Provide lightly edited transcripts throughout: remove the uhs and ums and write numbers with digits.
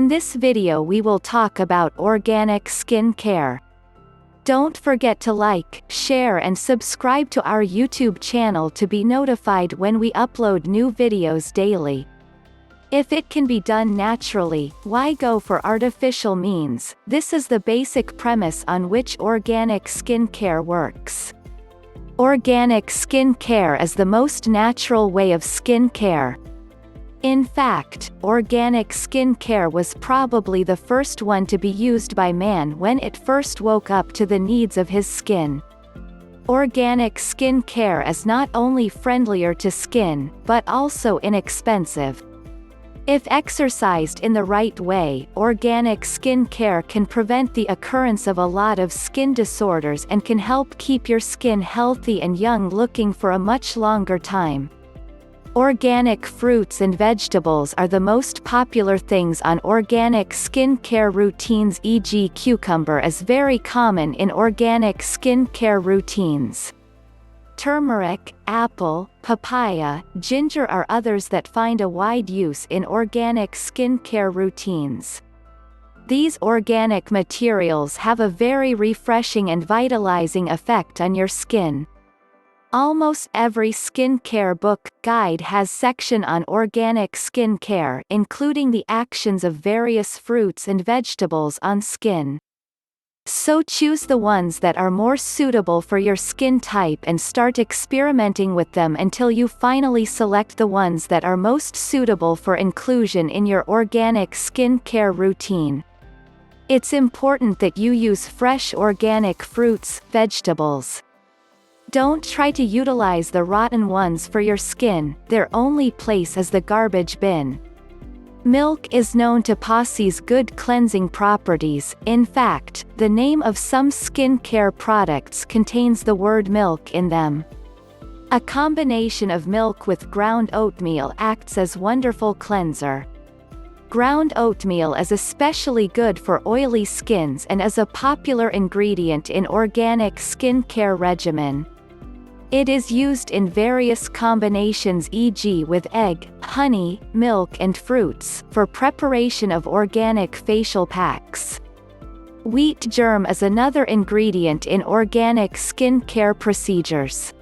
In this video we will talk about organic skin care. Don't forget to like, share and subscribe to our YouTube channel to be notified when we upload new videos daily. If it can be done naturally, why go for artificial means? This is the basic premise on which organic skin care works. Organic skin care is the most natural way of skin care. In fact, organic skin care was probably the first one to be used by man when it first woke up to the needs of his skin. Organic skin care is not only friendlier to skin, but also inexpensive. If exercised in the right way, organic skin care can prevent the occurrence of a lot of skin disorders and can help keep your skin healthy and young looking for a much longer time. Organic fruits and vegetables are the most popular things on organic skin care routines, e.g. cucumber is very common in organic skin care routines. Turmeric, apple, papaya, ginger are others that find a wide use in organic skin care routines. These organic materials have a very refreshing and vitalizing effect on your skin. Almost every skin care book, guide has section on organic skin care, including the actions of various fruits and vegetables on skin. So choose the ones that are more suitable for your skin type and start experimenting with them until you finally select the ones that are most suitable for inclusion in your organic skin care routine. It's important that you use fresh organic fruits, vegetables. Don't try to utilize the rotten ones for your skin, their only place is the garbage bin. Milk is known to possess good cleansing properties. In fact, the name of some skin care products contains the word milk in them. A combination of milk with ground oatmeal acts as wonderful cleanser. Ground oatmeal is especially good for oily skins and is a popular ingredient in organic skin care regimen. It is used in various combinations, e.g. with egg, honey, milk and fruits, for preparation of organic facial packs. Wheat germ is another ingredient in organic skin care procedures.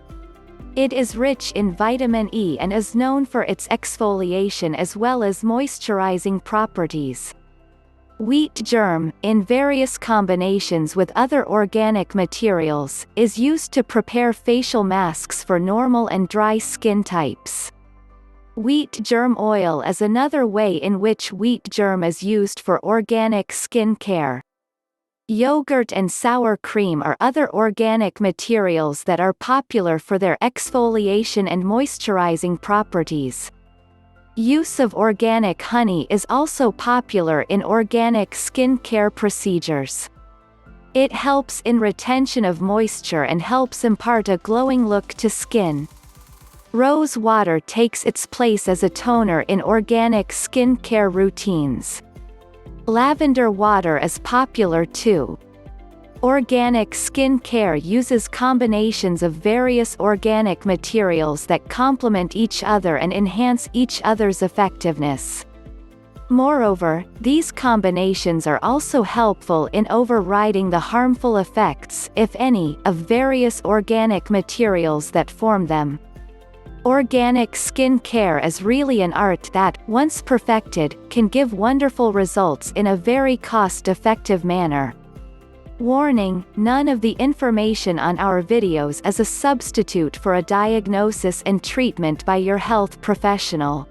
It is rich in vitamin E and is known for its exfoliation as well as moisturizing properties. Wheat germ, in various combinations with other organic materials, is used to prepare facial masks for normal and dry skin types. Wheat germ oil is another way in which wheat germ is used for organic skin care. Yogurt and sour cream are other organic materials that are popular for their exfoliation and moisturizing properties. Use of organic honey is also popular in organic skin care procedures. It helps in retention of moisture and helps impart a glowing look to skin. Rose water takes its place as a toner in organic skin care routines. Lavender water is popular too. Organic skin care uses combinations of various organic materials that complement each other and enhance each other's effectiveness. Moreover, these combinations are also helpful in overriding the harmful effects, if any, of various organic materials that form them. Organic skin care is really an art that, once perfected, can give wonderful results in a very cost-effective manner. Warning: none of the information on our videos is a substitute for a diagnosis and treatment by your health professional.